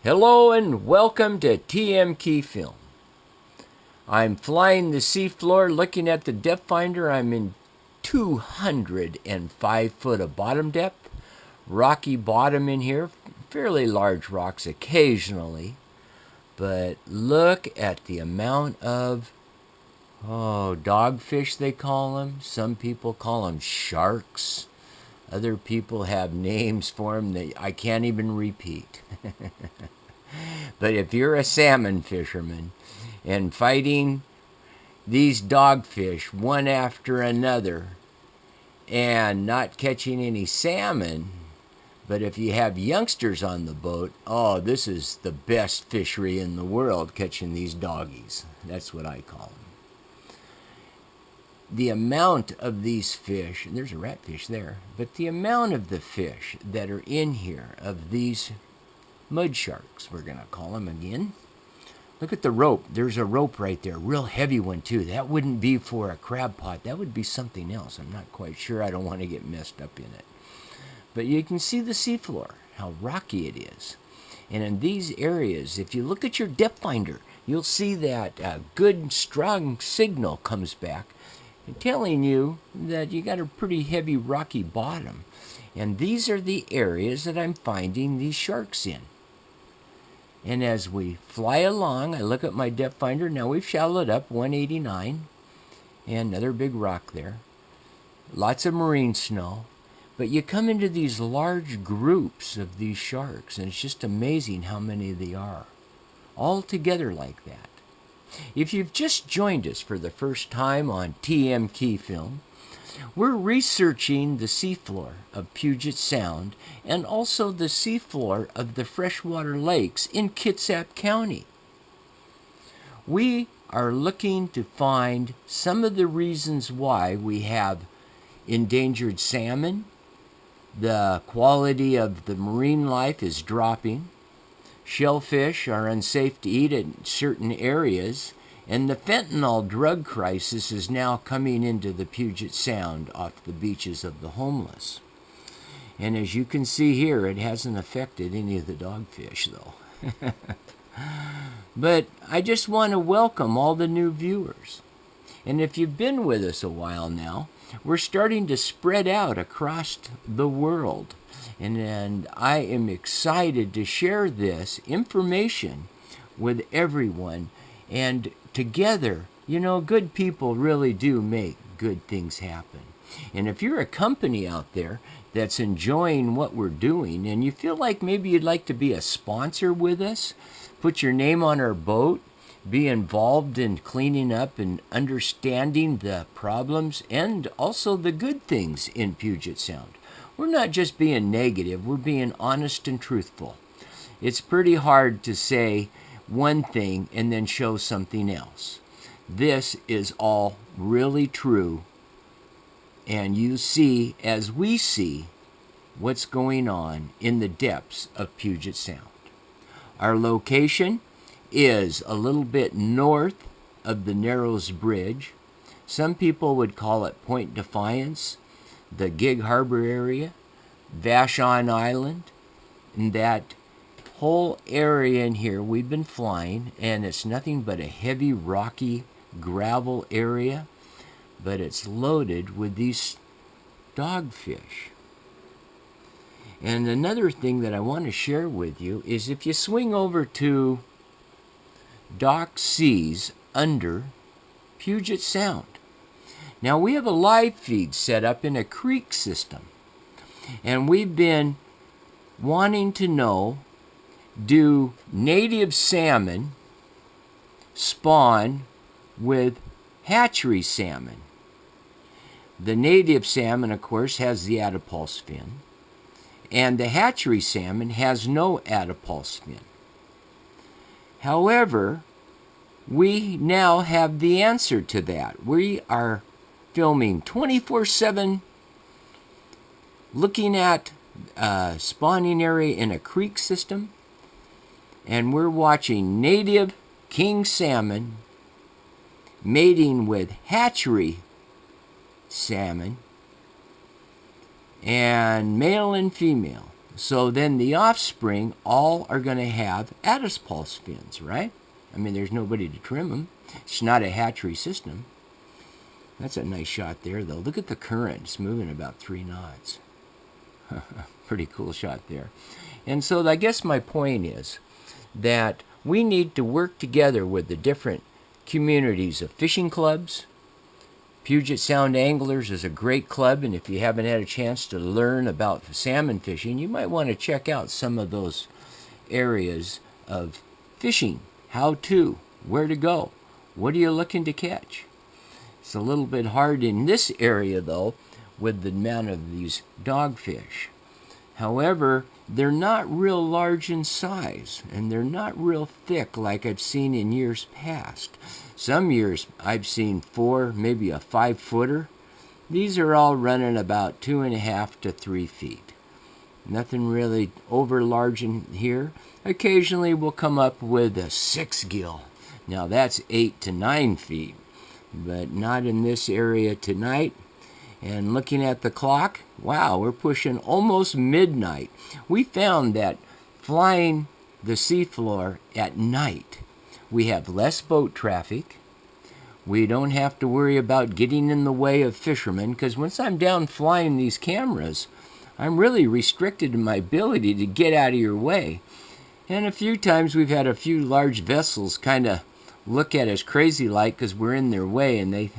Hello and welcome to TMK Film. I'm flying the seafloor looking at the depth finder. I'm in 205 foot of bottom depth. Rocky bottom in here, fairly large rocks occasionally. But look at the amount of, dogfish they call them. Some people call them sharks. Other people have names for them that I can't even repeat. But if you're a salmon fisherman and fighting these dogfish one after another and not catching any salmon, but if you have youngsters on the boat, this is the best fishery in the world, catching these doggies. That's what I call them. The amount of these fish, and there's a ratfish there, but the amount of the fish that are in here, of these mud sharks, we're going to call them again. Look at the rope. There's a rope right there, real heavy one too. That wouldn't be for a crab pot. That would be something else. I'm not quite sure. I don't want to get messed up in it. But you can see the seafloor, how rocky it is. And in these areas, if you look at your depth finder, you'll see that a good, strong signal comes back telling you that you got a pretty heavy rocky bottom. And these are the areas that I'm finding these sharks in. And as we fly along, I look at my depth finder. Now we've shallowed up 189, and another big rock there. Lots of marine snow. But you come into these large groups of these sharks, and it's just amazing how many they are, all together like that. If you've just joined us for the first time on TMK Film, we're researching the seafloor of Puget Sound and also the seafloor of the freshwater lakes in Kitsap County. We are looking to find some of the reasons why we have endangered salmon. The quality of the marine life is dropping. Shellfish are unsafe to eat in certain areas, and the fentanyl drug crisis is now coming into the Puget Sound off the beaches of the homeless. And as you can see here, it hasn't affected any of the dogfish, though. But I just want to welcome all the new viewers. And if you've been with us a while now, we're starting to spread out across the world. And I am excited to share this information with everyone. And together, good people really do make good things happen. And if you're a company out there that's enjoying what we're doing and you feel like maybe you'd like to be a sponsor with us, put your name on our boat, be involved in cleaning up and understanding the problems and also the good things in Puget Sound. We're not just being negative, we're being honest and truthful. It's pretty hard to say one thing and then show something else. This is all really true, and you see, as we see, what's going on in the depths of Puget Sound. Our location is a little bit north of the Narrows Bridge. Some people would call it Point Defiance, the Gig Harbor area, Vashon Island, and that whole area in here we've been flying, and it's nothing but a heavy rocky gravel area, but it's loaded with these dogfish. And another thing that I want to share with you is if you swing over to Dock Seas under Puget Sound. Now we have a live feed set up in a creek system, and we've been wanting to know, do native salmon spawn with hatchery salmon? The native salmon, of course, has the adipulse fin, and the hatchery salmon has no adipulse fin. However, we now have the answer to that. We are filming 24/7, looking at a spawning area in a creek system, and we're watching native king salmon mating with hatchery salmon, and male and female. So then the offspring all are going to have Addis pulse fins, right? I mean, there's nobody to trim them. It's not a hatchery system. That's a nice shot there, though. Look at the current. It's moving about 3 knots. Pretty cool shot there. And so I guess my point is that we need to work together with the different communities of fishing clubs. Puget Sound Anglers is a great club, and if you haven't had a chance to learn about salmon fishing, you might want to check out some of those areas of fishing. How to, where to go, what are you looking to catch? It's a little bit hard in this area, though, with the amount of these dogfish. However, they're not real large in size, and they're not real thick like I've seen in years past. Some years I've seen 4, maybe a 5-footer. These are all running about 2.5 to 3 feet. Nothing really over large in here. Occasionally we'll come up with a 6-gill. Now that's 8 to 9 feet, but not in this area tonight. And looking at the clock, wow, we're pushing almost midnight. We found that flying the seafloor at night, we have less boat traffic. We don't have to worry about getting in the way of fishermen, because once I'm down flying these cameras, I'm really restricted in my ability to get out of your way. And a few times we've had a few large vessels kind of look at us crazy like because we're in their way, and they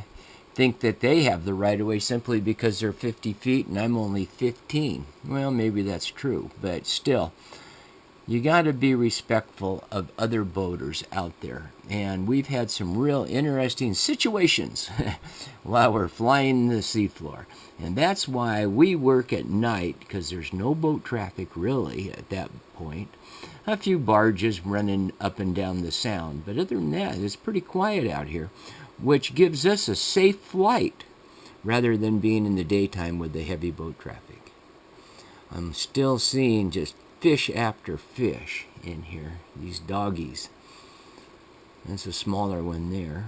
think that they have the right of way simply because they're 50 feet and I'm only 15. Well, maybe that's true, but still, you got to be respectful of other boaters out there. And we've had some real interesting situations while we're flying the seafloor. And that's why we work at night, because there's no boat traffic really at that point. A few barges running up and down the sound, but other than that, it's pretty quiet out here, which gives us a safe flight rather than being in the daytime with the heavy boat traffic. I'm still seeing just fish after fish in here, these doggies. That's a smaller one there.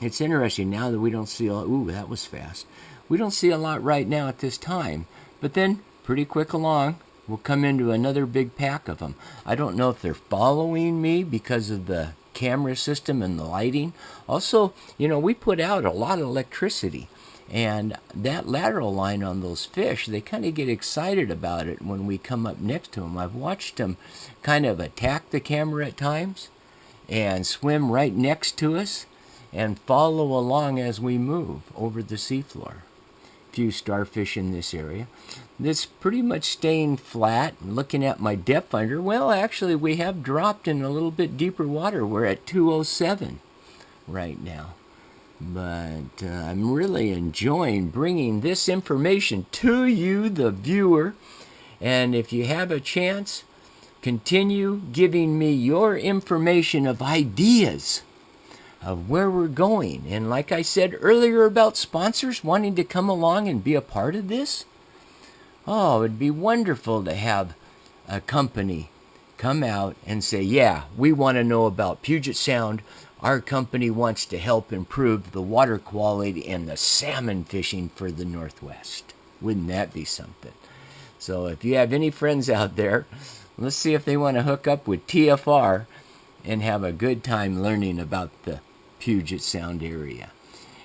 It's interesting now that we don't see ooh, that was fast. We don't see a lot right now at this time, but then pretty quick along, we'll come into another big pack of them. I don't know if they're following me because of the camera system and the lighting. Also, you know, we put out a lot of electricity, and that lateral line on those fish, they kind of get excited about it when we come up next to them. I've watched them kind of attack the camera at times and swim right next to us and follow along as we move over the seafloor. Few starfish in this area. This pretty much staying flat. Looking at my depth finder, well, actually we have dropped in a little bit deeper water. We're at 207 right now. But I'm really enjoying bringing this information to you, the viewer. And if you have a chance, continue giving me your information of ideas of where we're going. And like I said earlier about sponsors wanting to come along and be a part of this, oh, it'd be wonderful to have a company come out and say, yeah, we want to know about Puget Sound. Our company wants to help improve the water quality and the salmon fishing for the Northwest. Wouldn't that be something? So if you have any friends out there, let's see if they want to hook up with TFR and have a good time learning about the Puget Sound area.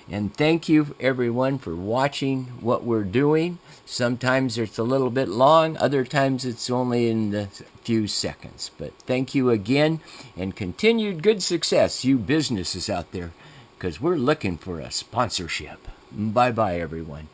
And thank you everyone for watching what we're doing. Sometimes it's a little bit long, other times it's only in a few seconds. But thank you again, and continued good success, you businesses out there, because we're looking for a sponsorship. Bye-bye, everyone.